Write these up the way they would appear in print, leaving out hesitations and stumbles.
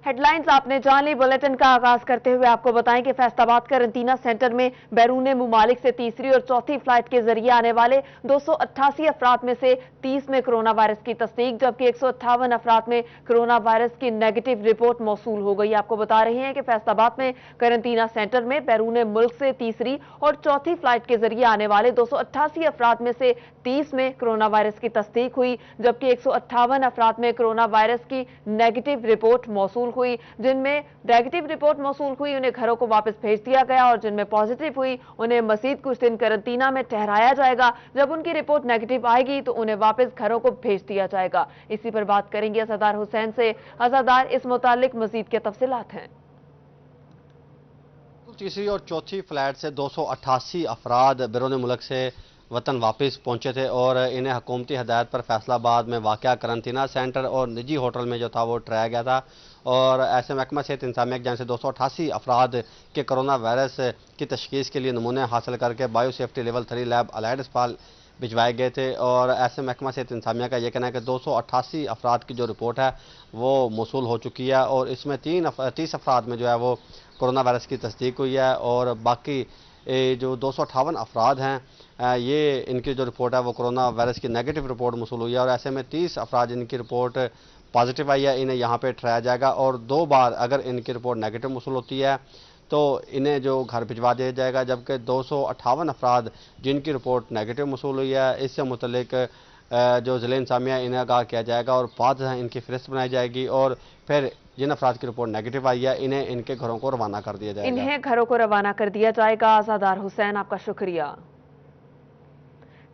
Headlines आपने जान ली। Bulletin का आगाज करते हुए आपको बताएं कि फैसलाबाद करंटीना सेंटर में बैरून मुमालिक से तीसरी और चौथी फ्लाइट के जरिए आने वाले 288 अफराद में से 30 में कोरोना वायरस की तस्दीक, जबकि 158 अफराद में कोरोना वायरस की नेगेटिव रिपोर्ट मौसूल हो गई। आपको बता रहे हैं कि फैसलाबाद में करंटीना सेंटर में बैरून मुल्क से तीसरी और चौथी फ्लाइट के जरिए आने वाले 288 अफराद में से 30 में कोरोना वायरस की तस्दीक हुई, जबकि 158 अफराद में कोरोना वायरस की नेगेटिव रिपोर्ट मौसूल हुई। जिनमें नेगेटिव रिपोर्ट मौसूल हुई उन्हें घरों को वापस भेज दिया गया और जिनमें पॉजिटिव हुई उन्हें मजीद कुछ दिन करंटीना में ठहराया जाएगा। जब उनकी रिपोर्ट नेगेटिव आएगी तो उन्हें वापस घरों को भेज दिया जाएगा। इसी पर बात करेंगे असदार हुसैन से। असदार, इस मुतालिक मजीद के तफसीलात हैं। तीसरी और चौथी फ्लाइट से 288 अफराद बैरून मुल्क से वतन वापस पहुंचे थे और इन्हें हुकूमती हदायत पर फैसलाबाद में वाक़या करंटीना सेंटर और निजी होटल में जो था वो ठहराया गया था। और ऐसे महकमा सेहत इंतजामिया की जानिब से 288 अफराद के कोरोना वायरस की तशखीस के लिए नमूने हासिल करके bio safety level 3 lab allied अस्पताल भिजवाए गए थे। और ऐसे महकमा सेहत इंतजामिया का यह कहना है कि 288 अफराद की जो रिपोर्ट है वो मौसूल हो चुकी है और इसमें 30 अफराद में जो है वो कोरोना वायरस की तस्दीक हुई है और बाकी जो 258 अफराद हैं ये इनकी जो रिपोर्ट है वो कोरोना वायरस की नेगेटिव रिपोर्ट मौसूल हुई है। और ऐसे में 30 अफराद जिनकी रिपोर्ट पॉजिटिव आई है इन्हें यहाँ पे ठहराया जाएगा और 2 बार अगर इनकी रिपोर्ट नेगेटिव मौसूल होती है तो इन्हें जो घर भिजवा दिया जाएगा, जबकि 258 अफराद जिनकी रिपोर्ट नेगेटिव मौसूल हुई है इससे मुतलिक जो ज़िले इंतजामिया इन्हें आगाह किया जाएगा और बाद इनकी फहरिस्त बनाई जाएगी और फिर जिन अफराद की रिपोर्ट नेगेटिव आई है इन्हें इनके घरों को रवाना कर दिया जाएगा। इन्हें घरों को रवाना कर दिया जाएगा। आज़ादार हुसैन, आपका शुक्रिया।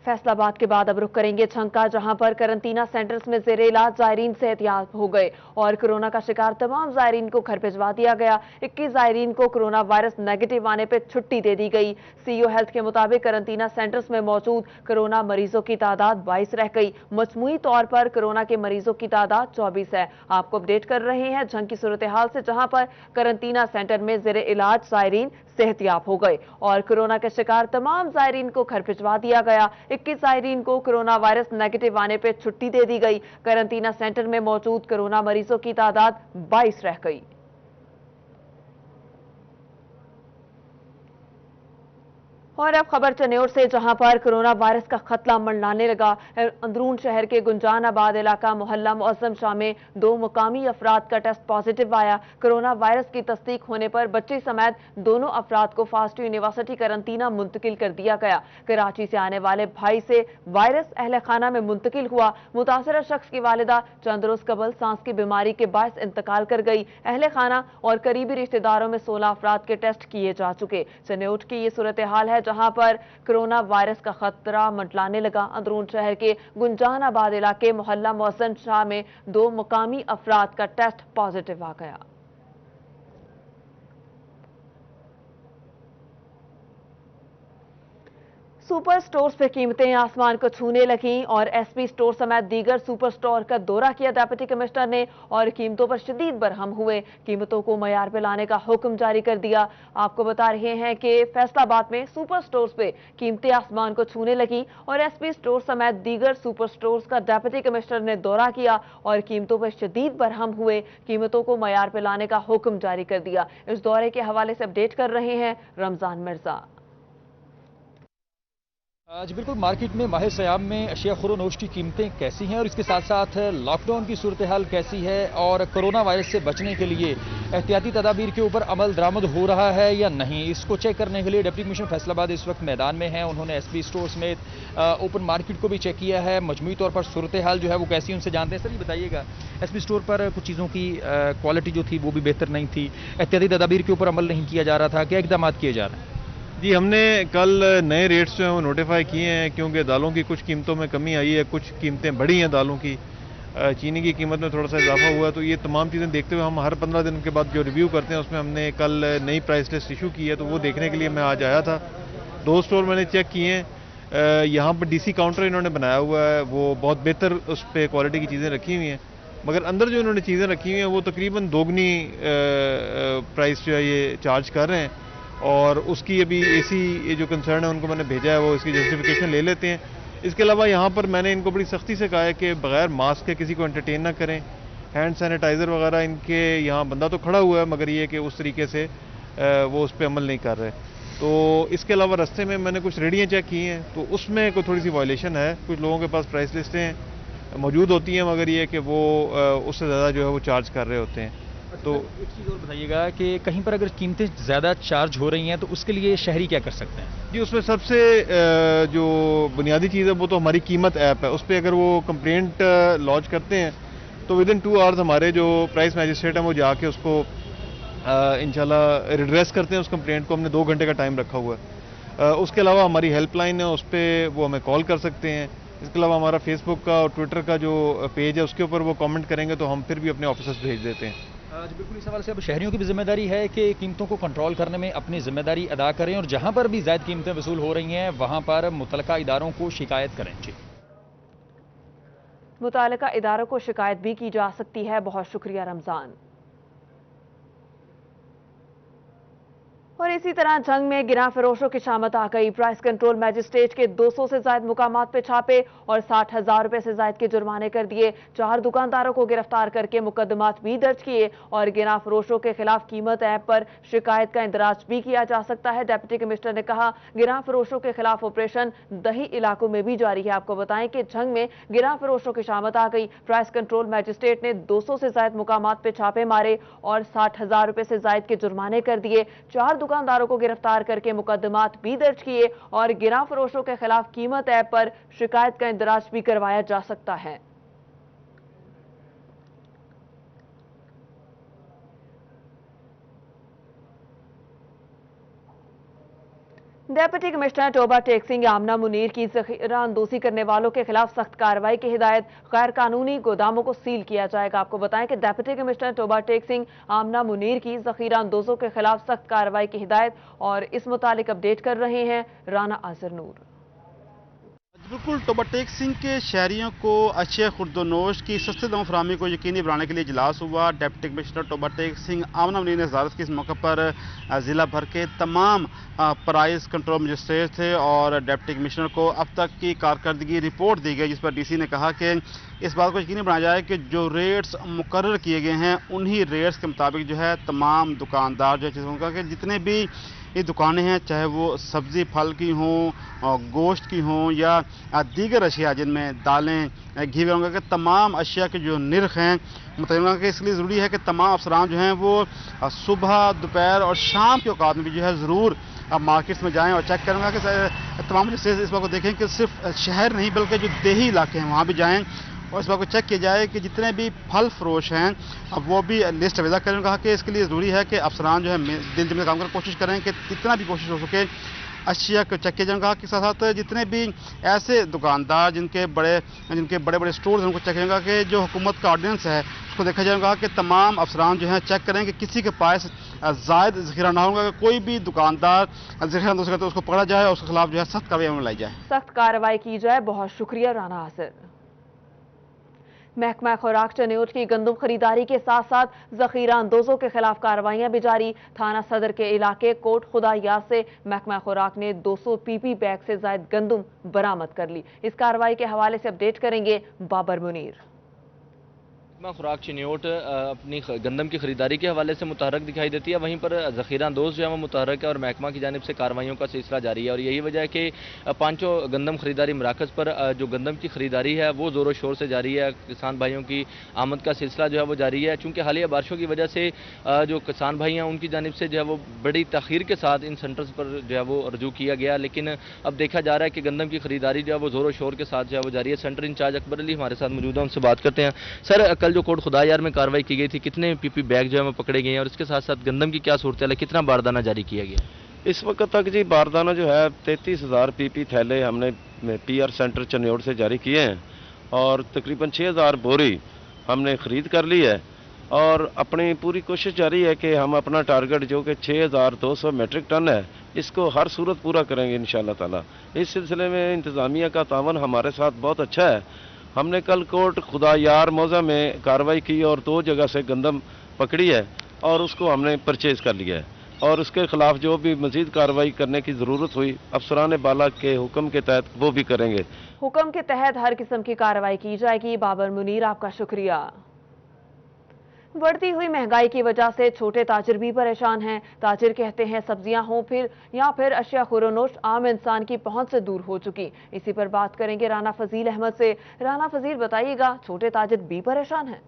फैसलाबाद के बाद अब रुख करेंगे छंका, जहां पर करंटीना सेंटर्स में जेर इलाज जायरीन सेहतियाब हो गए और कोरोना का शिकार तमाम जायरीन को घर भिजवा दिया गया। 21 जायरीन को कोरोना वायरस नेगेटिव आने पर छुट्टी दे दी गई। सीईओ हेल्थ के मुताबिक करंटीना सेंटर्स में मौजूद कोरोना मरीजों की तादाद 22 रह गई। मजमूई तौर पर कोरोना के मरीजों की तादाद 24 है। आपको अपडेट कर रहे हैं झंग की सूरत हाल से, जहां पर करंटीना सेंटर में जेर इलाज जायरीन सेहतियाब हो गए और कोरोना के शिकार तमाम जायरीन को घर भिजवा दिया गया। 21 जायरीन को कोरोना वायरस नेगेटिव आने पर छुट्टी दे दी गई। करंटीना सेंटर में मौजूद कोरोना मरीजों की तादाद 22 रह गई। और अब खबर चनेौर से, जहां पर कोरोना वायरस का खतरा मंडलाने लगा। अंदरून शहर के गुंजानाबाद इलाका मोहल्ला मुअज्जम शाह में 2 मुकामी अफराद का टेस्ट पॉजिटिव आया। कोरोना वायरस की तस्दीक होने पर बच्चे समेत दोनों अफराद को फास्ट यूनिवर्सिटी करंटीना मुंतकिल कर दिया गया। कराची से आने वाले भाई से वायरस अहल खाना में मुंतकिल हुआ। मुतासरा शख्स की वालिदा चंद रोज कबल सांस की बीमारी के बायस इंतकाल कर गई। अहल खाना और करीबी रिश्तेदारों में 16 अफराद के टेस्ट किए जा चुके। चनेौर की ये सूरत हाल है जहां पर कोरोना वायरस का खतरा मंडलाने लगा। अंदरून शहर के गुंजानाबाद इलाके मोहल्ला मुअज्जम शाह में 2 मुकामी अफराद का टेस्ट पॉजिटिव आ गया। सुपर स्टोर्स पे कीमतें आसमान को छूने लगीं और एसपी स्टोर समेत दीगर सुपर स्टोर का दौरा किया डिप्टी कमिश्नर ने और कीमतों पर शदीद बरहम हुए। कीमतों को मयार पे लाने का हुक्म जारी कर दिया। आपको बता रहे हैं कि फैसलाबाद में सुपर स्टोर्स पे कीमतें आसमान को छूने लगी और एसपी स्टोर समेत दीगर सुपर स्टोर्स का डिप्टी कमिश्नर ने दौरा किया और कीमतों पर शदीद बरहम हुए। कीमतों को मयार पे लाने का हुक्म जारी कर दिया। इस दौरे के हवाले से अपडेट कर रहे हैं रमजान मिर्जा। जी बिल्कुल, मार्केट में माह सयाम में अशिया खुरोनोश की कीमतें कैसी हैं और इसके साथ साथ लॉकडाउन की सूरत हाल कैसी है और कोरोना वायरस से बचने के लिए एहतियाती तदाबीर के ऊपर अमल दरामद हो रहा है या नहीं, इसको चेक करने के लिए डिप्टी कमिश्नर फैसलाबाद इस वक्त मैदान में हैं। उन्होंने एसपी स्टोर समेत ओपन मार्केट को भी चेक किया है। मजमूई तौर पर सूरत हाल जो है वो कैसी, उनसे जानते हैं। सर ये बताइएगा, एसपी स्टोर पर कुछ चीज़ों की क्वालिटी जो थी वो भी बेहतर नहीं थी, एहतियाती तदाबीर के ऊपर अमल नहीं किया जा रहा था, क्या इकदाम किए जा रहे हैं? जी, हमने कल नए रेट्स जो हैं वो नोटिफाई किए हैं क्योंकि दालों की कुछ कीमतों में कमी आई है, कुछ कीमतें बढ़ी हैं दालों की, चीनी की कीमत में थोड़ा सा इजाफा हुआ। तो ये तमाम चीज़ें देखते हुए हम हर 15 दिन के बाद जो रिव्यू करते हैं उसमें हमने कल नई प्राइस लिस्ट इशू की है, तो वो देखने के लिए मैं आज आया था। 2 स्टोर मैंने चेक किए हैं। यहाँ पर डीसी काउंटर इन्होंने बनाया हुआ है, वो बहुत बेहतर उस पर क्वालिटी की चीज़ें रखी हुई हैं, मगर अंदर जो इन्होंने चीज़ें रखी हुई हैं वो तकरीबन दोगुनी प्राइस जो है ये चार्ज कर रहे हैं। और उसकी अभी एसी ये जो कंसर्न है उनको मैंने भेजा है, वो इसकी जस्टिफिकेशन ले लेते हैं। इसके अलावा यहाँ पर मैंने इनको बड़ी सख्ती से कहा है कि बगैर मास्क के किसी को एंटरटेन ना करें, ہینڈ سینیٹائزر وغیرہ ان کے یہاں بندہ تو کھڑا ہوا ہے مگر یہ کہ اس طریقے سے وہ اس پہ عمل نہیں کر رہے. تو اس کے علاوہ رستے میں میں نے کچھ ریڑیاں چیک کی ہیں تو اس میں کوئی تھوڑی سی وائلیشن ہے. کچھ لوگوں کے پاس پرائس لسٹیں موجود ہوتی ہیں مگر یہ کہ وہ اس سے زیادہ جو ہے وہ چارج کر رہے ہوتے ہیں. تو ایک چیز اور بتائیے گا کہ کہیں پر اگر قیمتیں زیادہ چارج ہو رہی ہیں تو اس کے لیے شہری کیا کر سکتے ہیں؟ جی اس میں سب سے جو بنیادی چیز ہے وہ تو ہماری قیمت ایپ ہے. اس پہ اگر وہ کمپلینٹ لانچ کرتے ہیں تو ود ان 2 آورز ہمارے جو پرائس میجسٹریٹ ہیں وہ جا کے اس کو انشاءاللہ ریڈریس کرتے ہیں. اس کمپلینٹ کو ہم نے 2 گھنٹے کا ٹائم رکھا ہوا ہے. اس کے علاوہ ہماری ہیلپ لائن ہے, اس پہ وہ ہمیں کال کر سکتے ہیں. اس کے علاوہ ہمارا فیس بک کا اور ٹویٹر کا جو پیج ہے اس کے اوپر وہ کامنٹ کریں گے تو ہم پھر بھی اپنے آفیسرز بھیج دیتے ہیں. بالکل اس حوالے سے اب شہریوں کی بھی ذمہ داری ہے کہ قیمتوں کو کنٹرول کرنے میں اپنی ذمہ داری ادا کریں اور جہاں پر بھی زائد قیمتیں وصول ہو رہی ہیں وہاں پر متعلقہ اداروں کو شکایت کریں. جی متعلقہ اداروں کو شکایت بھی کی جا سکتی ہے. بہت شکریہ رمضان. اور اسی طرح جنگ میں گراں فروشوں کی شامت آ گئی. پرائس کنٹرول میجسٹریٹ کے 200 سے زائد مقامات پہ چھاپے اور 60,000 روپے سے زائد کے جرمانے کر دیے. 4 دکانداروں کو گرفتار کر کے مقدمات بھی درج کیے اور گراں فروشوں کے خلاف قیمت ایپ پر شکایت کا اندراج بھی کیا جا سکتا ہے. ڈپٹی کمشنر نے کہا گراں فروشوں کے خلاف آپریشن دیہی علاقوں میں بھی جاری ہے. آپ کو بتائیں کہ جنگ میں گراں فروشوں کی شامت آ گئی. پرائس کنٹرول میجسٹریٹ نے 200 سے زائد مقامات پہ چھاپے مارے اور 60,000 روپے سے زائد کے جرمانے کر دیے. 4 دکانداروں کو گرفتار کر کے مقدمات بھی درج کیے اور گراں فروشوں کے خلاف قیمت ایپ پر شکایت کا اندراج بھی کروایا جا سکتا ہے. ڈپٹی کمشنر ٹوبہ ٹیکسنگ آمنہ منیر کی ذخیرہ اندوزی کرنے والوں کے خلاف سخت کارروائی کی ہدایت. غیر قانونی گوداموں کو سیل کیا جائے گا. آپ کو بتائیں کہ ڈپٹی کمشنر ٹوبہ ٹیکسنگ آمنہ منیر کی ذخیرہ اندوزوں کے خلاف سخت کارروائی کی ہدایت اور اس متعلق اپڈیٹ کر رہے ہیں رانا آذر نور. بالکل ٹوبہ ٹیکسنگ کے شہریوں کو اشیاء خوردونوش کی سستے دموں فراہمی کو یقینی بنانے کے لیے اجلاس ہوا. ڈپٹی کمشنر ٹوبہ ٹیکسنگ آمنہ منیر نے وزارت کی اس موقع پر ضلع بھر کے تمام پرائس کنٹرول مجسٹریٹ تھے اور ڈپٹی کمشنر کو اب تک کی کارکردگی رپورٹ دی گئی جس پر ڈی سی نے کہا کہ اس بات کو یقینی بنایا جائے کہ جو ریٹس مقرر کیے گئے ہیں انہی ریٹس کے مطابق جو ہے تمام دکاندار جو ہے کہ جتنے بھی یہ دکانیں ہیں چاہے وہ سبزی پھل کی ہوں گوشت کی ہوں یا دیگر اشیاء جن میں دالیں گھی وغیرہ کہ تمام اشیاء کے جو نرخ ہیں متعین کہ اس لیے ضروری ہے کہ تمام افسران جو ہیں وہ صبح دوپہر اور شام کے اوقات میں بھی جو ہے ضرور مارکیٹس میں جائیں اور چیک کریں گا کہ تمام اس بات کو دیکھیں کہ صرف شہر نہیں بلکہ جو دیہی علاقے ہیں وہاں بھی جائیں اور اس بات کو چیک کیا جائے کہ جتنے بھی پھل فروش ہیں اب وہ بھی لسٹ وضع کریں. کہا کہ اس کے لیے ضروری ہے کہ افسران جو ہے دن دن میں کام کرنے کی کوشش کریں کہ جتنا بھی کوشش ہو سکے اشیاء کو چیک کیا جائے. کہا کہ ساتھ ساتھ جتنے بھی ایسے دکاندار جن کے بڑے بڑے سٹورز ہیں ان کو چیک کریں گا کہ جو حکومت کا آرڈیننس ہے اس کو دیکھا جائے گا کہ تمام افسران جو ہیں چیک کریں کہ کسی کے پاس زائد ذخیرہ نہ ہوگا کہ کوئی بھی دکاندار ذخیرہ اندوزی کرتا ہے اس کو پکڑا جائے اور اس کے خلاف جو ہے سخت کارروائی میں لائی جائے. سخت کارروائی کی جائے. بہت شکریہ رانا آذر. محکمہ خوراک چنیوٹ کی گندم خریداری کے ساتھ ساتھ ذخیرہ اندوزوں کے خلاف کارروائیاں بھی جاری. تھانہ صدر کے علاقے کوٹ خدا یار سے محکمہ خوراک نے 200 PP بیگ سے زائد گندم برآمد کر لی. اس کارروائی کے حوالے سے اپڈیٹ کریں گے بابر منیر. محکمہ خوراک چنیوٹ اپنی گندم کی خریداری کے حوالے سے متحرک دکھائی دیتی ہے. وہیں پر ذخیرہ اندوز جو ہے وہ متحرک ہے اور محکمہ کی جانب سے کارروائیوں کا سلسلہ جاری ہے اور یہی وجہ ہے کہ پانچوں گندم خریداری مراکز پر جو گندم کی خریداری ہے وہ زور و شور سے جاری ہے. کسان بھائیوں کی آمد کا سلسلہ جو ہے وہ جاری ہے. چونکہ حالیہ بارشوں کی وجہ سے جو کسان بھائی ہیں ان کی جانب سے جو ہے وہ بڑی تاخیر کے ساتھ ان سینٹرز پر جو ہے وہ رجوع کیا گیا, لیکن اب دیکھا جا رہا ہے کہ گندم کی خریداری جو ہے وہ زور و شور کے ساتھ جو ہے وہ جاری ہے. سینٹر انچارج اکبر علی ہمارے ساتھ موجود ہیں, ان سے بات کرتے ہیں. سر, کل جو کوٹ خدا یار میں کارروائی کی گئی تھی کتنے PP بیگ جو ہے وہ پکڑے گئے ہیں اور اس کے ساتھ ساتھ گندم کی کیا صورتحال ہے, کتنا باردانہ جاری کیا گیا؟ اس وقت تک جی باردانہ جو ہے 33,000 PP تھیلے ہم نے PR سینٹر چنیوٹ سے جاری کیے ہیں اور تقریباً 6,000 بوری ہم نے خرید کر لی ہے اور اپنی پوری کوشش جاری ہے کہ ہم اپنا ٹارگٹ جو کہ 6,200 میٹرک ٹن ہے اس کو ہر صورت پورا کریں گے انشاءاللہ تعالی. اس سلسلے میں انتظامیہ کا تعاون ہمارے ساتھ بہت اچھا ہے. ہم نے کل کوٹ خدا یار موضع میں کارروائی کی اور 2 جگہ سے گندم پکڑی ہے اور اس کو ہم نے پرچیز کر لیا ہے اور اس کے خلاف جو بھی مزید کارروائی کرنے کی ضرورت ہوئی افسران بالا کے حکم کے تحت وہ بھی کریں گے. حکم کے تحت ہر قسم کی کارروائی کی جائے گی. بابر منیر, آپ کا شکریہ. बढ़ती हुई महंगाई की वजह से छोटे ताजिर भी परेशान हैं। ताजिर कहते हैं सब्जियां हों या फिर अशिया खुरोनोश आम इंसान की पहुंच से दूर हो चुकी। इसी पर बात करेंगे राना फजील अहमद से। राना फजील, बताइएगा, छोटे ताजिर भी परेशान हैं?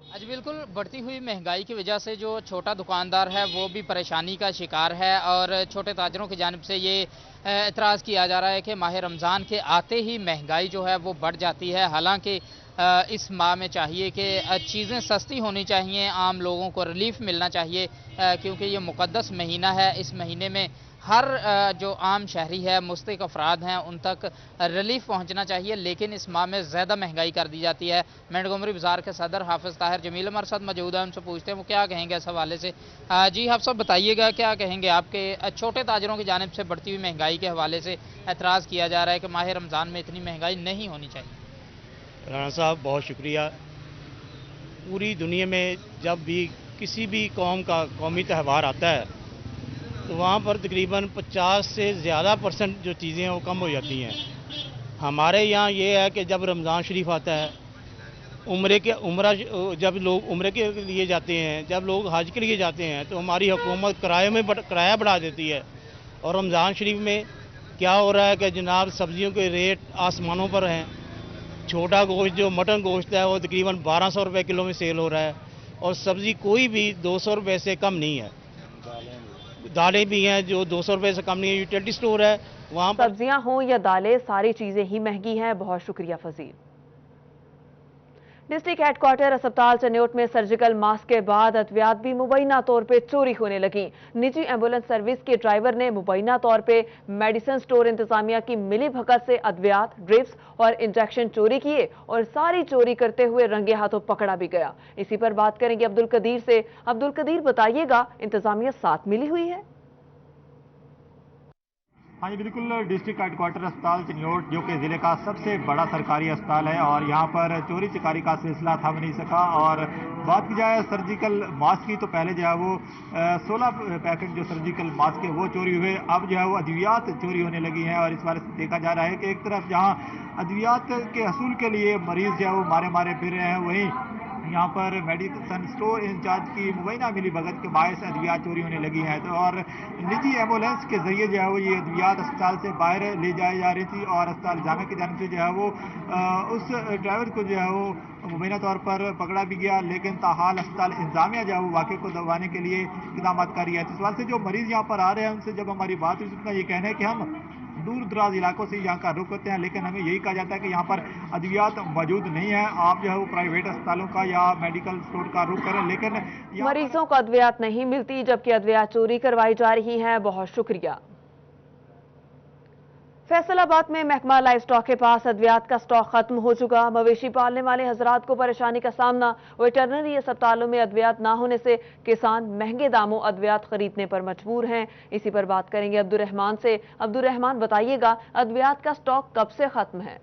आज बिल्कुल बढ़ती हुई महंगाई की वजह से जो छोटा दुकानदार है वो भी परेशानी का शिकार है और छोटे ताजरों की जानिब से ये एतराज़ किया जा रहा है कि माह रमज़ान के आते ही महंगाई जो है वो बढ़ जाती है। हालांकि इस माह में चाहिए कि चीज़ें सस्ती होनी चाहिए, आम लोगों को रिलीफ मिलना चाहिए, क्योंकि ये मुक़द्दस महीना है। इस महीने में हर जो आम शहरी है, मुस्तहिक अफराद हैं, उन तक रिलीफ पहुंचना चाहिए, लेकिन इस माह में ज़्यादा महंगाई कर दी जाती है। मेंढगोमरी बाज़ार के सदर हाफिज़ ताहिर जमील हमारे साथ मौजूद है, उनसे पूछते हैं वो क्या कहेंगे इस हवाले से। जी हाफ़िज़ साहब, बताइएगा क्या कहेंगे, आपके छोटे ताजरों की जानिब से बढ़ती हुई महंगाई के हवाले से एतराज़ किया जा रहा है कि माह रमज़ान में इतनी महंगाई नहीं होनी चाहिए। राना साहब बहुत शुक्रिया। पूरी दुनिया में जब भी किसी भी कौम का कौमी त्यौहार आता है तो वहाँ पर तकरीबन 50 से ज़्यादा % जो चीज़ें हैं वो कम हो जाती हैं। हमारे यहाँ ये है कि जब रमज़ान शरीफ आता है, जब लोग उम्रे के लिए जाते हैं, जब लोग हज के लिए जाते हैं, तो हमारी हुकूमत किराया बढ़ा देती है। और रमज़ान शरीफ में क्या हो रहा है कि जनाब सब्ज़ियों के रेट आसमानों पर हैं। छोटा गोश्त जो मटन गोश्त है वो तकरीबन 1200 रुपये किलो में सेल हो रहा है और सब्ज़ी कोई भी 200 रुपये से कम नहीं है। दालें भी हैं जो 200 रुपये से कम नहीं है। यूटिलिटी स्टोर है वहाँ पर सब्जियां हों या दालें, सारी चीजें ही महंगी हैं। बहुत शुक्रिया फजील। डिस्ट्रिक्ट हेडक्वार्टर अस्पताल चन्योट में सर्जिकल मास्क के बाद अद्वियात भी मुबैना तौर पे चोरी होने लगी। निजी एम्बुलेंस सर्विस के ड्राइवर ने मुबैना तौर पे मेडिसिन स्टोर इंतजामिया की मिली भगत से अद्वियात, ड्रिप्स और इंजेक्शन चोरी किए और सारी चोरी करते हुए रंगे हाथों पकड़ा भी गया। इसी पर बात करेंगे अब्दुल कदीर से। अब्दुल कदीर, बताइएगा, इंतजामिया साथ मिली हुई है? हाँ जी बिल्कुल, डिस्ट्रिक्ट हेडक्वार्टर अस्पताल चन्योट जो कि ज़िले का सबसे बड़ा सरकारी अस्पताल है और यहाँ पर चोरी चकारी का सिलसिला थम नहीं सका। और बात की जाए सर्जिकल मास्क की तो पहले जो है वो 16 पैकेट जो सर्जिकल मास्क है वो चोरी हुए। अब जो है वो अद्वियात चोरी होने लगी हैं और इस बारे से देखा जा रहा है कि एक तरफ जहाँ अद्वियात के हसूल के लिए मरीज जो है वो मारे मारे फिर रहे हैं, वहीं यहाँ पर मेडिसिन स्टोर इंचार्ज की मुबैना मिली भगत के बायस अद्वियात चोरी होने लगी हैं। तो और निजी एम्बुलेंस के जरिए जो है वो ये अद्वियात अस्पताल से बाहर ले जाई जा रही थी और अस्पताल जाने की जानिब से जो है वो उस ड्राइवर को जो है वो मुबैना तौर पर पकड़ा भी गया, लेकिन ताहाल अस्पताल इंतजामिया जो है वो वाक़े को दबाने के लिए इक़दामात कर रही है। इस वास्ते जो मरीज़ यहाँ पर आ रहे हैं उनसे जब हमारी बात हुई, उनका ये कहना है कि हम दूर दराज इलाकों से यहाँ का रुख करते हैं, लेकिन हमें यही कहा जाता है कि यहाँ पर अद्वियात मौजूद नहीं है, आप जो है वो प्राइवेट अस्पतालों का या मेडिकल स्टोर का रुख करें। लेकिन मरीजों को अद्वियात नहीं मिलती जबकि अद्वियात चोरी करवाई जा रही है। बहुत शुक्रिया। फैसलाबाद में महकमा लाइव स्टॉक के पास अद्वियात का स्टॉक खत्म हो चुका। मवेशी पालने वाले हजरात को परेशानी का सामना। वेटरनरी अस्पतालों में अद्वियात ना होने से किसान महंगे दामों अद्वियात खरीदने पर मजबूर हैं। इसी पर बात करेंगे अब्दुल रहमान से। अब्दुल रहमान, बताइएगा, अद्वियात का स्टॉक कब से खत्म है?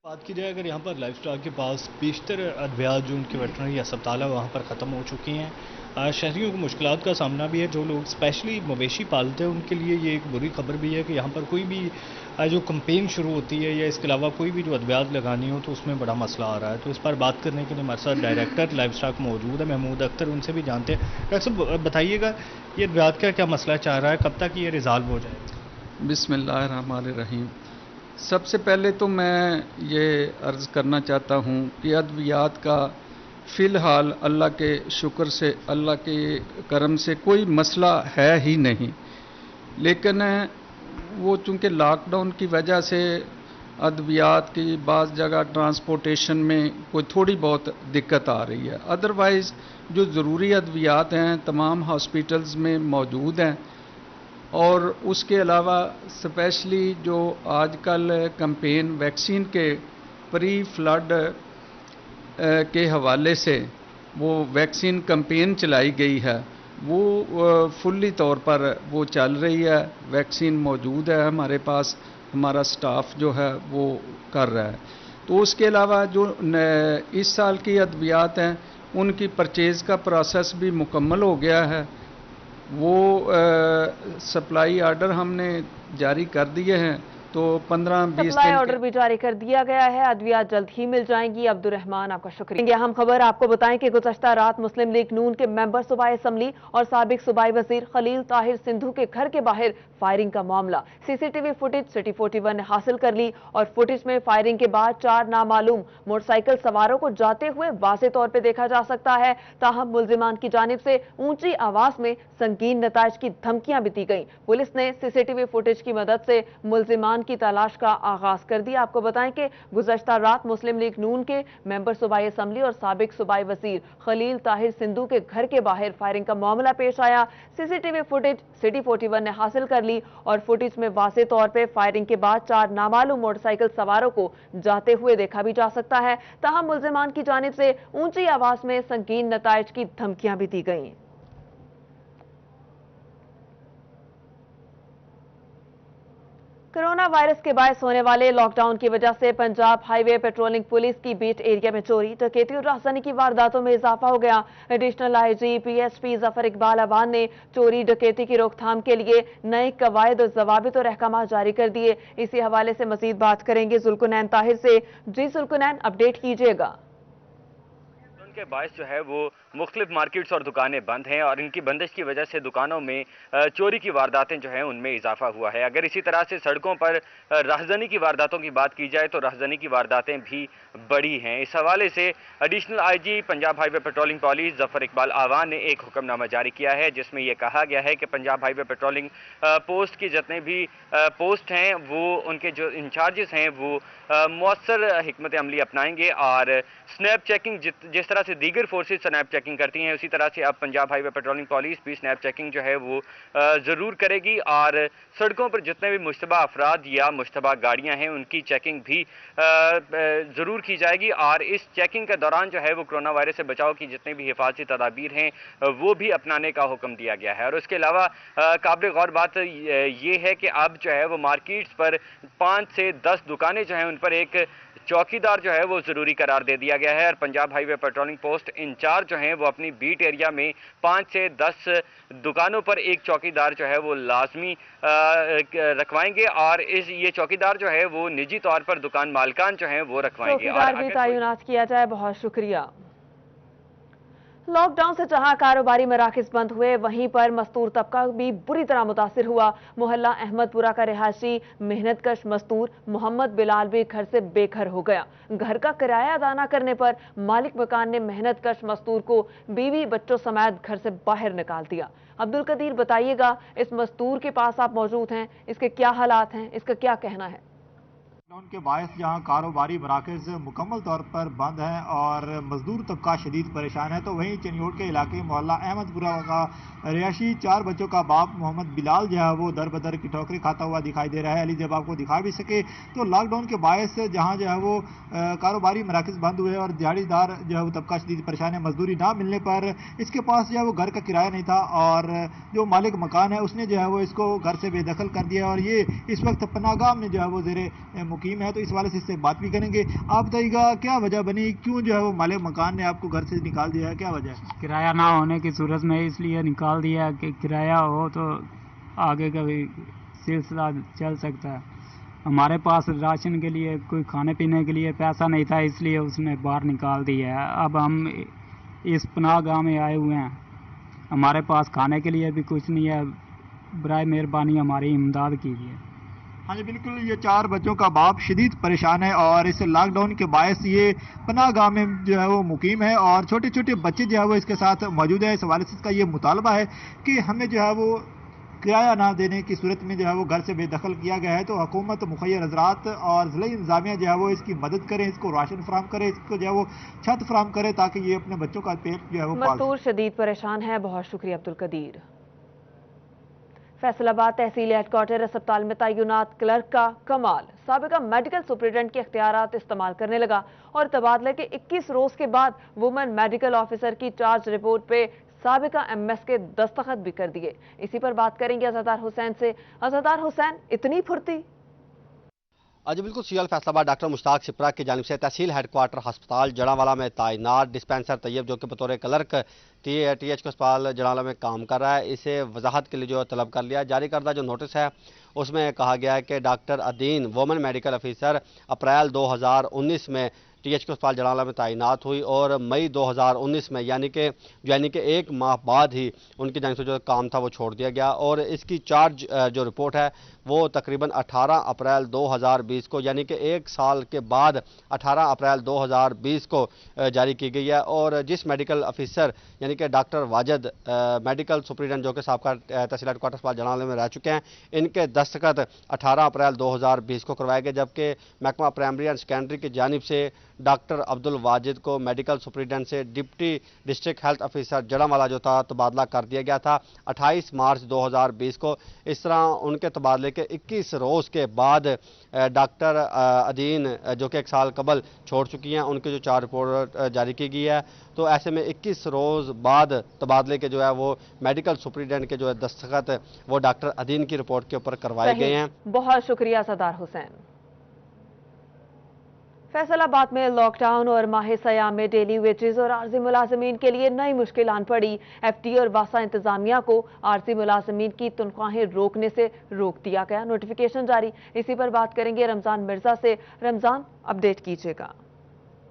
बात की जाए अगर यहाँ पर लाइफ स्टॉक के पास बेशतर अद्वियात जो उनके वेटरनरी अस्पताल है वहाँ पर ख़त्म हो चुकी हैं। शहरियों को मुश्किलात का सामना भी है। जो लोग स्पेशली मवेशी पालते हैं उनके लिए ये एक बुरी खबर भी है कि यहाँ पर कोई भी जो कैंपेन शुरू होती है या इसके अलावा कोई भी जो अद्वियात लगानी हो तो उसमें बड़ा मसला आ रहा है। तो इस पर बात करने के लिए हमारे साथ डायरेक्टर लाइफ स्टॉक मौजूद है, महमूद अख्तर, उनसे भी जानते हैं। डॉक्टर साहब, बताइएगा, ये अद्वियात का क्या मसला चाह रहा है, कब तक ये रिजॉल्व हो जाए? बिस्मिल्लाहिर्रहमानिर्रहीम। सबसे पहले तो मैं ये अर्ज़ करना चाहता हूँ कि अद्वियात का फ़िलहाल अल्लाह के शुक्र से, अल्लाह के करम से कोई मसला है ही नहीं। लेकिन वो चूँकि लॉकडाउन की वजह से अद्वियात की बाज़ जगह ट्रांसपोर्टेशन में कोई थोड़ी बहुत दिक्कत आ रही है। अदरवाइज़ जो ज़रूरी अद्वियात हैं तमाम हॉस्पिटल्स में मौजूद हैं। और उसके अलावा स्पेशली जो आजकल कैंपेन वैक्सीन के प्री फ्लड के हवाले से वो वैक्सीन कैंपेन चलाई गई है, वो फुल्ली तौर पर वो चल रही है। वैक्सीन मौजूद है हमारे पास, हमारा स्टाफ जो है वो कर रहा है। तो उसके अलावा जो इस साल की अद्वियात हैं उनकी परचेज़ का प्रोसेस भी मुकम्मल हो गया है। वो सप्लाई आर्डर हमने जारी कर दिए हैं तो 15-20 सप्लाई दिन ऑर्डर भी जारी कर दिया गया है। अद्वियात जल्द ही मिल जाएंगी। अब्दुर्रहमान, आपका शुक्रिया। अहम खबर आपको बताएं कि गुज़श्ता रात मुस्लिम लीग नून के मेंबर सूबाई असम्बली और साबिक सूबाई वजीर खलील ताहिर सिंधु के घर के बाहर फायरिंग का मामला। सीसीटीवी फुटेज सिटी 41 ने हासिल कर ली और फुटेज में फायरिंग के बाद 4 नामालूम मोटरसाइकिल सवारों को जाते हुए वाज़ेह तौर पर देखा जा सकता है। ताहम मुल्जिमान की जानिब से ऊंची आवाज में संगीन नताइज की धमकियां भी दी गई। पुलिस ने सीसीटीवी फुटेज की मदद से मुल्जिमान की तलाश का आगाज कर दिया। आपको बताएं कि गुज़श्ता रात मुस्लिम लीग नून के मेंबर सूबाई असम्बली और साबिक सूबाई वजीर खलील ताहिर सिंधु के घर के बाहर फायरिंग का मामला पेश आया। सीसीटीवी फुटेज सिटी 41 ने हासिल कर ली और फुटेज में वाज़ेह तौर पर फायरिंग के बाद 4 नामालूम मोटरसाइकिल सवारों को जाते हुए देखा भी जा सकता है। ताहम मुल्जिमान की जानिब से ऊंची आवाज में संगीन नताइज की धमकियां भी दी गई। कोरोना वायरस के बायस होने वाले लॉकडाउन की वजह से पंजाब हाईवे पेट्रोलिंग पुलिस की बीट एरिया में चोरी, डकैती और राहज़नी की वारदातों में इजाफा हो गया। Additional IG PSP Zafar Iqbal Awan ने चोरी डकैती की रोकथाम के लिए नए कवायद और ज़वाबित और अहकाम जारी कर दिए। इसी हवाले से मजीद बात करेंगे जुल्कुनैन ताहिर से। जी जुल्कुनैन, अपडेट कीजिएगा। के बायस जो है वो मुख्तलिफ मार्केट्स और दुकानें बंद हैं और इनकी बंदिश की वजह से दुकानों में चोरी की वारदातें जो हैं उनमें इजाफा हुआ है। अगर इसी तरह से सड़कों पर राहज़नी की वारदातों की बात की जाए तो राहज़नी की वारदातें भी बढ़ी हैं। इस हवाले से additional IG Punjab highway patrolling police Zafar Iqbal Awan ने एक हुक्मनामा जारी किया है जिसमें यह कहा गया है कि पंजाब हाईवे पेट्रोलिंग पोस्ट की जितने भी पोस्ट हैं वो उनके जो इंचार्जेस हैं वो मौसर हिकमत अमली अपनाएंगे और स्नैप चेकिंग जिस तरह से दीगर फोर्सेस स्नैप चेकिंग करती हैं उसी तरह से अब पंजाब हाईवे पेट्रोलिंग पुलिस भी स्नैप चेकिंग जो है वो ज़रूर करेगी और सड़कों पर जितने भी मुश्तबा अफराद या मुश्तबा गाड़ियां हैं उनकी चेकिंग भी ज़रूर की जाएगी और इस चेकिंग के दौरान जो है वो कोरोना वायरस से बचाव की जितने भी हिफाजती तदाबीर हैं वो भी अपनाने का हुक्म दिया गया है। और उसके अलावा काबिल गौर बात ये है कि अब जो है वो मार्केट्स पर 5 से 10 दुकानें जो हैं उन पर एक चौकीदार जो है वो ज़रूरी करार दे दिया गया है और Punjab highway patrolling post incharge जो हैं वो अपनी बीट एरिया में 5 से 10 दुकानों पर एक चौकीदार जो है वो लाजमी रखवाएंगे और ये चौकीदार जो है वो निजी तौर पर दुकान मालकान जो हैं वो रखवाएंगे। चौकीदार भी तैनात किया जाए। बहुत शुक्रिया। लॉकडाउन से जहां कारोबारी मराकज बंद हुए वहीं पर मजदूर तबका भी बुरी तरह मुतासिर हुआ। मोहल्ला अहमदपुरा का रिहायशी मेहनतकश मजदूर मोहम्मद बिलाल भी घर से बेघर हो गया। घर का किराया अदा न करने पर मालिक मकान ने मेहनतकश मजदूर को बीवी बच्चों समेत घर से बाहर निकाल दिया। अब्दुल कदीर, बताइएगा, इस मजदूर के पास आप मौजूद हैं, इसके क्या हालात हैं, इसका क्या कहना है? लॉकडाउन के बायस जहां कारोबारी मराकज मुकम्मल तौर पर बंद हैं और मजदूर तबका शदीद परेशान है, तो वहीं चनियोट के इलाके मोहल्ला अहमदपुरा का रिहायशी 4 बच्चों का बाप मोहम्मद बिलाल जो है वो दर बदर की ठोकरें खाता हुआ दिखाई दे रहा है। अली जब आपको दिखा भी सके तो लॉकडाउन के बायस जहां जो है वो कारोबारी मराकज बंद हुए और दिहाड़ीदार जो है वो तबका शदीद परेशान है। मजदूरी ना मिलने पर इसके पास जो है वो घर का किराया नहीं था और जो मालिक मकान है उसने जो है वो इसको घर से बेदखल कर दिया और ये इस वक्त पनागाह में जो है वो ज़ेरे मुकीम है। तो इस वाले से इससे बात भी करेंगे। आप बताइएगा क्या वजह बनी, क्यों जो है वो मालिक मकान ने आपको घर से निकाल दिया है, क्या वजह है? किराया ना होने की सूरत में इसलिए निकाल दिया कि किराया हो तो आगे का भी सिलसिला चल सकता है। हमारे पास राशन के लिए कोई खाने पीने के लिए पैसा नहीं था इसलिए उसने बाहर निकाल दिया है। अब हम इस पनाह गाँव में आए हुए हैं, हमारे पास खाने के लिए भी कुछ नहीं है, बराए मेहरबानी हमारी इमदाद कीजिए। हाँ जी बिल्कुल, ये 4 बच्चों का बाप शदीद परेशान है और इस लॉकडाउन के बायस ये पनाह गाह में जो है वो मुकीम है और छोटे छोटे बच्चे जो है वो इसके साथ मौजूद है। इस हवाले से इसका ये मुतालबा है कि हमें जो है वो किराया ना देने की सूरत में जो है वो घर से बेदखल किया गया है। तो हुकूमत मुखैर हजरात और ज़िला इंतज़ामिया जो है वो इसकी मदद करें, इसको राशन फराम करे, इसको जो है वो छत फराम करे ताकि ये अपने बच्चों का पेट जो है वो मजदूर शदीद परेशान है। बहुत शुक्रिया अब्दुल कदीर। फैसलाबाद तहसील हेडक्वार्टर अस्पताल में तैनात क्लर्क का कमाल, साबिका मेडिकल सुपरिटेंडेंट के इख्तियारात इस्तेमाल करने लगा और तबादले के 21 रोज के बाद वुमेन मेडिकल ऑफिसर की चार्ज रिपोर्ट पे साबिका एमएस के दस्तखत भी कर दिए। इसी पर बात करेंगे अज़हदार हुसैन से। अज़हदार हुसैन, इतनी फुर्ती? जी बिल्कुल सीएल फैसलाबाद डॉक्टर मुश्ताक सिपरा की जानिब से तहसील हेडक्वार्टर हस्पताल जड़ांवाला में तैनात डिस्पेंसर तैयब जो कि बतौर क्लर्क TH को अस्पताल जड़ांवाला में काम कर रहा है, इसे वजाहत के लिए जो तलब कर लिया। जारी करदा जो नोटिस है उसमें कहा गया है कि doctor Adeen women medical officer अप्रैल 2019 में TH को अस्पताल जड़ांवाला में तैनात हुई और मई 2019 में यानी कि एक माह बाद ही उनकी जानिब से जो काम था वो छोड़ दिया गया और इसकी चार्ज जो रिपोर्ट है वो तकरीबन 18 अप्रैल 2020 को यानी कि एक साल के बाद 18 अप्रैल 2020 को जारी की गई है। और जिस मेडिकल ऑफिसर यानी कि डॉक्टर वाजिद मेडिकल सुपरिटेंडेंट जो कि साबका तहसील हेडक्वार्टर अस्पताल जड़ांवाला में रह चुके हैं, इनके दस्तखत 18 अप्रैल 2020 को करवाए गए, जबकि महकमा प्राइमरी एंड सेकेंडरी की जानिब से डॉक्टर अब्दुल वाजिद को मेडिकल सुपरिटेंडेंट से deputy district health officer Jaranwala जो था तबादला कर दिया गया था 28 मार्च 2020 को। इस तरह उनके तबादले के 21 रोज़ के बाद डॉक्टर अदीन जो कि एक साल कबल छोड़ चुकी हैं, उनकी जो 4 रिपोर्ट जारी की गई है, तो ऐसे में 21 रोज़ बाद तबादले के जो है वो मेडिकल सुपरिटेंडेंट के जो है दस्तखत वो डॉक्टर अदीन की रिपोर्ट के ऊपर करवाए गए हैं। बहुत शुक्रिया सरदार हुसैन। फैसलाबाद में लॉकडाउन और माह सयाम में डेली वेजेस और आर्जी मुलाजमीन के लिए नई मुश्किल आन पड़ी। FTA और वासा इंतजामिया को आर्जी मुलाजमीन की तनख्वाहें रोकने से रोक दिया गया, नोटिफिकेशन जारी। इसी पर बात करेंगे रमजान मिर्जा से। रमजान, अपडेट कीजिएगा।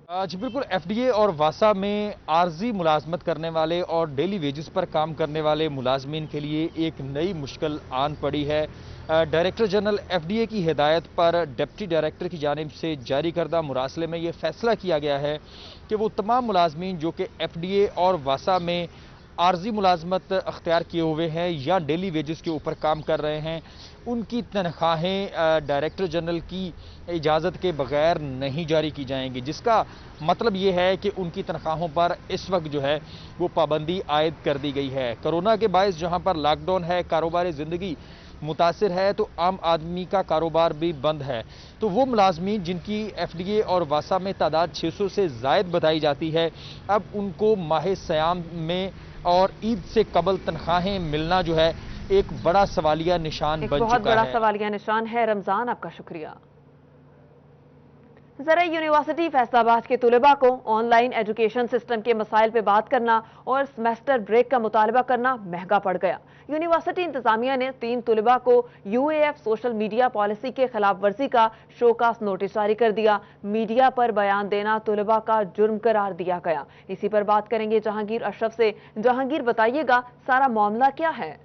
जी बिल्कुल, FDA और वासा में आर्जी मुलाजमत करने वाले और डेली वेजेस पर काम करने वाले मुलाजमीन के लिए एक नई मुश्किल आन पड़ी है। डायरेक्टर जनरल FDA की हिदायत पर डिप्टी डायरेक्टर की जानिब से जारी करदा मुरासले में यह फैसला किया गया है कि वो तमाम मुलाजमीन जो कि FDA और वासा में आर्जी मुलाजमत अख्तियार किए हुए हैं या डेली वेजेस के ऊपर काम कर रहे हैं, उनकी तनख्वाहें डायरेक्टर जनरल की इजाज़त के बगैर नहीं जारी की जाएंगी, जिसका मतलब ये है कि उनकी तनख्वाहों पर इस वक्त जो है वो पाबंदी आयद कर दी गई है। कोरोना के बायस जहां पर लॉकडाउन है, कारोबार ज़िंदगी मुतासिर है, तो आम आदमी का कारोबार भी बंद है। तो वो मुलाजमीन जिनकी FDA और वासा में तादाद 600 से ज़ायद बताई जाती है, अब उनको माह सयाम में और ईद से कबल तनख्वाहें मिलना जो है एक बड़ा सवालिया निशान बन चुका है। बहुत बड़ा सवालिया निशान है। रमजान, आपका शुक्रिया। ज़रा यूनिवर्सिटी फैसलाबाद के तुलबा को ऑनलाइन एजुकेशन सिस्टम के मसाइल पे बात करना और सेमेस्टर ब्रेक का मुतालबा करना महंगा पड़ गया। यूनिवर्सिटी इंतजामिया ने 3 तुलबा को UAF सोशल मीडिया पॉलिसी के खिलाफ वर्जी का शोकास नोटिस जारी कर दिया। मीडिया पर बयान देना तुलबा का जुर्म करार दिया गया। इसी पर बात करेंगे जहांगीर अशरफ से। जहांगीर, बताइएगा सारा मामला क्या है?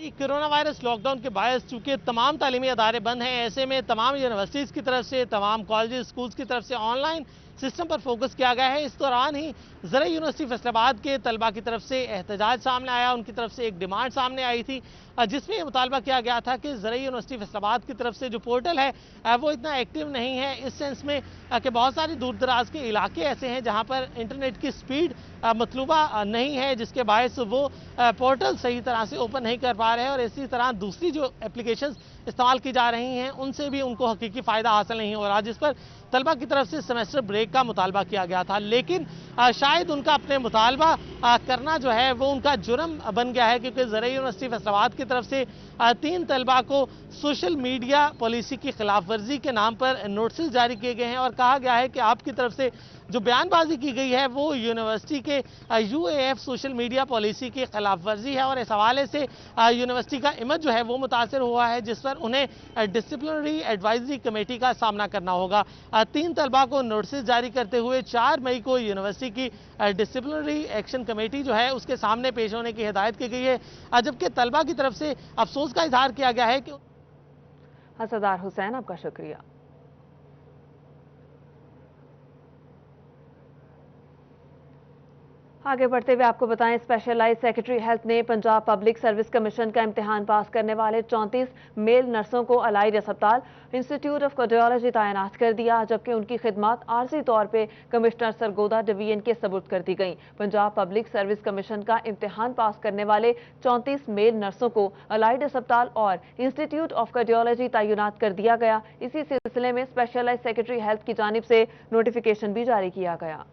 कोरोना वायरस लॉकडाउन के बायस चूंकि तमाम तालीमी अदारे बंद हैं, ऐसे में तमाम यूनिवर्सिटीज़ की तरफ से, तमाम कॉलेज स्कूल्स की तरफ से ऑनलाइन सिस्टम पर फोकस किया गया है। इस दौरान ही ज़रा यूनिवर्सिटी फैसलाबाद के तलबा की तरफ से एहतजाज सामने आया। उनकी तरफ से एक डिमांड सामने आई थी जिसमें यह मुतालबा किया गया था कि ज़रा यूनिवर्सिटी फैसलाबाद की तरफ से जो पोर्टल है वो इतना एक्टिव नहीं है, इस सेंस में कि बहुत सारे दूर दराज के इलाके ऐसे हैं जहां पर इंटरनेट की स्पीड मतलूबा नहीं है, जिसके बायस वो पोर्टल सही तरह से ओपन नहीं कर पा रहे हैं और इसी तरह दूसरी जो एप्लीकेशंस इस्तेमाल की जा रही हैं उनसे भी उनको हकीकी फ़ायदा हासिल नहीं हो रहा, जिस पर तलबा की तरफ से सेमेस्टर ब्रेक का मुतालबा किया गया था। लेकिन शायद उनका अपने मुतालबा करना जो है वो उनका जुर्म बन गया है, क्योंकि ज़रा यूनिवर्सिटी फैसलाबाद की तरफ से 3 तलबा को सोशल मीडिया पॉलिसी की खिलाफ वर्जी के नाम पर नोटिस जारी किए गए हैं और कहा गया है कि आपकी तरफ से जो बयानबाजी की गई है वो यूनिवर्सिटी के UAF सोशल मीडिया पॉलिसी की खिलाफ वर्जी है और इस हवाले से यूनिवर्सिटी का इमेज जो है वो मुतासर हुआ है, जिस पर उन्हें डिसिप्लिनरी एडवाइजरी कमेटी का सामना करना होगा। 3 तलबा को नोटिस जारी करते हुए 4 मई को यूनिवर्सिटी की डिसिप्लिनरी एक्शन कमेटी जो है उसके सामने पेश होने की हिदायत की गई है, जबकि तलबा की तरफ से अफसोस का इजहार किया गया है कि सरदार हुसैन, आपका शुक्रिया। आगे बढ़ते हुए आपको बताएं, स्पेशलाइज सेक्रेटरी हेल्थ ने पंजाब पब्लिक सर्विस कमीशन का इम्तिहान पास करने वाले 34 मेल नर्सों को अलाइड अस्पताल इंस्टीट्यूट ऑफ कार्डियोलॉजी तैनात कर दिया, जबकि उनकी खिदमत आर्जी तौर पर कमिश्नर सरगोदा डिवीजन के सबूत कर दी गई। पंजाब पब्लिक सर्विस कमीशन का इम्तिहान पास करने वाले 34 मेल नर्सों को अलाइड अस्पताल और इंस्टीट्यूट ऑफ कार्डियोलॉजी तैनात कर दिया गया। इसी सिलसिले में स्पेशलाइज सेक्रेटरी हेल्थ की जानिब से नोटिफिकेशन भी जारी किया गया।